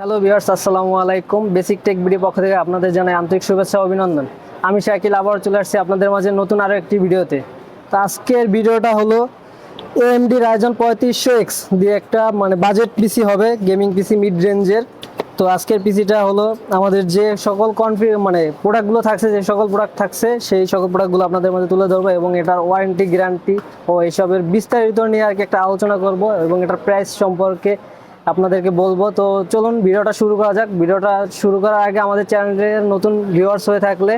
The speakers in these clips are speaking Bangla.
হ্যালো ভিউয়ার্স, আসসালামু আলাইকুম। বেসিক টেক ভিডিও পক্ষ থেকে আপনাদের জানাই আন্তরিক শুভেচ্ছা ও অভিনন্দন। আমি শাকিল আবার চলে আসছি আপনাদের মাঝে নতুন আরও একটি ভিডিওতে। তো আজকের ভিডিওটা হলো AMD Ryzen 3500X দিয়ে একটা বাজেট পিসি হবে, গেমিং পিসি মিড রেঞ্জের। তো আজকের পিসিটা হলো আমাদের যে সকল প্রোডাক্টগুলো থাকছে, যে সকল প্রোডাক্ট থাকছে সেই সকল প্রোডাক্টগুলো আপনাদের মধ্যে তুলে ধরবো এবং এটার ওয়ারেন্টি, গ্যারান্টি ও এসবের বিস্তারিত নিয়ে আর কি একটা আলোচনা করব এবং এটার প্রাইস সম্পর্কে আপনাদেরকে বলবো। তো চলুন ভিডিওটা শুরু করা যাক। ভিডিওটা শুরু করার আগে আমাদের চ্যানেলের নতুন ভিউয়ার্স হয়ে থাকলে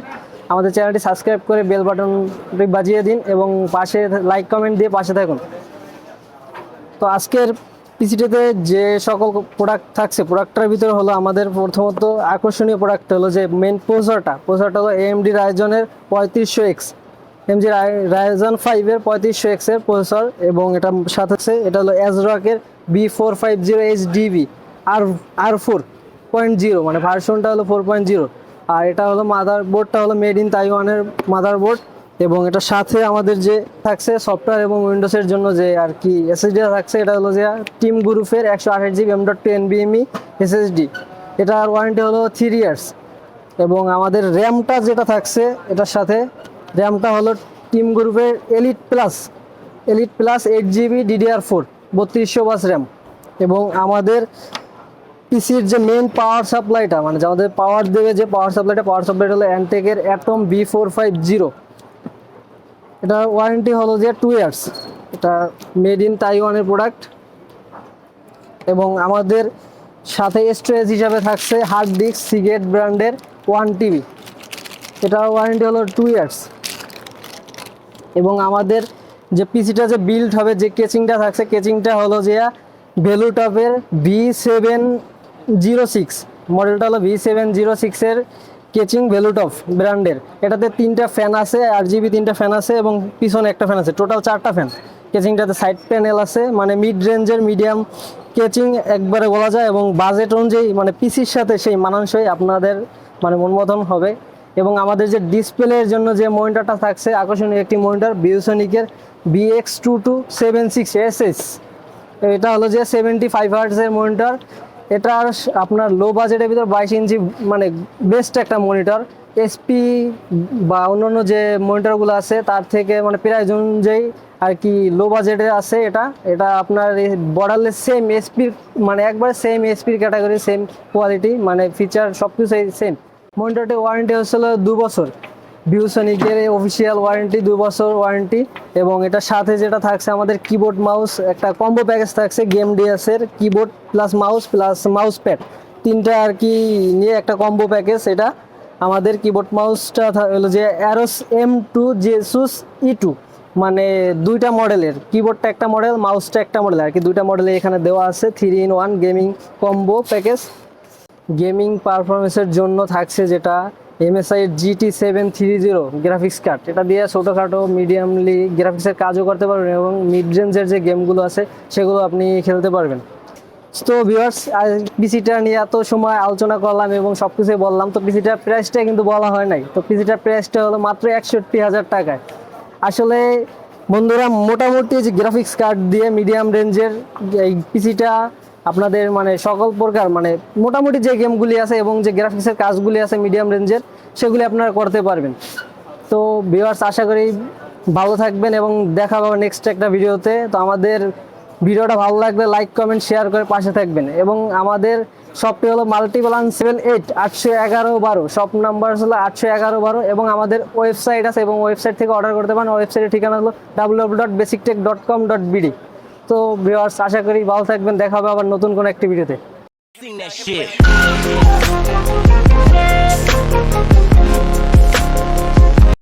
আমাদের চ্যানেলটি সাবস্ক্রাইব করে বেল বাটনটি বাজিয়ে দিন এবং পাশে লাইক কমেন্ট দিয়ে পাশে থাকুন। তো আজকের পিসিটিতে যে সকল প্রোডাক্ট থাকছে, প্রোডাক্টটার ভিতরে হলো আমাদের প্রথমত আকর্ষণীয় প্রোডাক্ট হলো যে মেন প্রসেসরটা হলো AMD Ryzen-এর 3500X, AMD Ryzen 5-এর 3500X-এর প্রসেসর এবং এটার সাথে আছে এটা হলো ASRock-এর B450HDB R4.0, ভার্সনটা হলো 4.0। আর এটা হলো মাদারবোর্ডটা হলো মেড ইন তাইওয়ানের মাদারবোর্ড এবং এটার সাথে আমাদের যে থাকছে সফটওয়্যার এবং উইন্ডোজের জন্য যে আর কি এসএসডি থাকছে, এটা হলো যে টিম গ্রুপের 128GB M.2 NVMe SSD। এটার ওয়ারেন্টি হলো 3 ইয়ার্স এবং আমাদের র্যামটা যেটা থাকছে এটার সাথে র্যামটা হলো টিম গ্রুপের এলিট প্লাস 8GB DDR4 3200 বাস র্যাম। এবং আমাদের পিসির যে মেইন পাওয়ার সাপ্লাইটা আমাদের পাওয়ার দেবে, যে পাওয়ার সাপ্লাইটা হলো অ্যান্টেকের অ্যাটম B450। এটার ওয়ারেন্টি হলো যে 2 ইয়ার্স। এটা মেড ইন তাইওয়ানের প্রোডাক্ট এবং আমাদের সাথে স্টোরেজ হিসাবে থাকছে হার্ড ডিস্ক সিগেট ব্র্যান্ডের 1TB। এটার ওয়ারেন্টি হলো 2 ইয়ার্স। এবং আমাদের যে পিসিটা যে বিল্ড হবে, যে কেচিংটা থাকছে, কেচিংটা হলো যে ভ্যালুটপের V706 মডেলটা হলো V706-এর কেচিং ভ্যালুটপ ব্র্যান্ডের। এটাতে 3টা ফ্যান আছে, RGB 3টা ফ্যান আছে এবং পিছনে একটা ফ্যান আছে, টোটাল 4টা ফ্যান। কেচিংটাতে সাইড প্যানেল আছে, মিড রেঞ্জের মিডিয়াম কেচিং একবারে বলা যায় এবং বাজেট অনুযায়ী পিসির সাথে সেই মানানসই আপনাদের মন মতন হবে। এবং আমাদের যে ডিসপ্লের জন্য যে মনিটরটা থাকছে, আকর্ষণীয় একটি মনিটর ভিউসনিকের BX2276SS। এটা হলো যে 75 হার্টজের মনিটর। এটা আপনার লো বাজেটের ভিতর 22 ইঞ্চি বেস্ট একটা মনিটর। এসপি বা অন্যান্য যে মনিটরগুলো আছে তার থেকে প্রাইস অনুযায়ী আর কি লো বাজেটে আছে। এটা আপনার বর্ডারলেস সেম এসপির একবারে সেম এসপির ক্যাটাগরি, সেম কোয়ালিটি, ফিচার সব কিছুই সেম। মনিটরটির ওয়ারেন্টি হচ্ছিল 2 বছর, ভিউসনিকের অফিসিয়াল ওয়ারেন্টি 2 বছর ওয়ারেন্টি। এবং এটার সাথে যেটা থাকছে আমাদের কিবোর্ড মাউস একটা কম্বো প্যাকেজ থাকছে, গেম ডিএসের কিবোর্ড প্লাস মাউস প্যাড 3টা আর কি নিয়ে একটা কম্বো প্যাকেজ। এটা আমাদের কিবোর্ড মাউসটা হলো যে অ্যারোস M2 জেসুস E2, 2টা মডেলের, কিবোর্ডটা একটা মডেল, মাউসটা একটা মডেল আর কি, 2টা মডেলে এখানে দেওয়া আছে। 3-in-1 gaming combo package. Gaming পারফরমেন্সের জন্য থাকছে যেটা MSI GT730 গ্রাফিক্স কার্ড। এটা দিয়ে ছোটোখাটো মিডিয়ামলি গ্রাফিক্সের কাজও করতে পারবেন এবং মিড রেঞ্জের যে গেমগুলো আছে সেগুলো আপনি খেলতে পারবেন। তো ভিউয়ার্স, পিসিটা নিয়ে এত সময় আলোচনা করলাম এবং সব কিছুই বললাম, তো পিসিটার প্রাইসটা কিন্তু বলা হয় নাই। তো পিসিটার প্রাইসটা হলো মাত্র 61,000 টাকায়। আসলে বন্ধুরা, মোটামুটি যে গ্রাফিক্স কার্ড দিয়ে মিডিয়াম রেঞ্জের এই পিসিটা আপনাদের সকল প্রকার মোটামুটি যে গেমগুলি আছে এবং যে গ্রাফিক্সের কাজগুলি আছে মিডিয়াম রেঞ্জের, সেগুলি আপনারা করতে পারবেন। তো ভিউয়ার্স, আশা করি ভালো থাকবেন এবং দেখা হবে নেক্সট একটা ভিডিওতে। তো আমাদের ভিডিওটা ভালো লাগলে লাইক কমেন্ট শেয়ার করে পাশে থাকবেন। এবং আমাদের শপটি হলো মাল্টিপ্লান 78-811-12, শপ নাম্বার হলো 811-12 এবং আমাদের ওয়েবসাইট আছে এবং ওয়েবসাইট থেকে অর্ডার করতে পারেন। ওয়েবসাইটের ঠিকানা হলো www.basictech.com.bd। তো ভিউয়ার্স, আশা করি ভালো থাকবেন, দেখা হবে আবার নতুন কোনো একটি ভিডিওতে।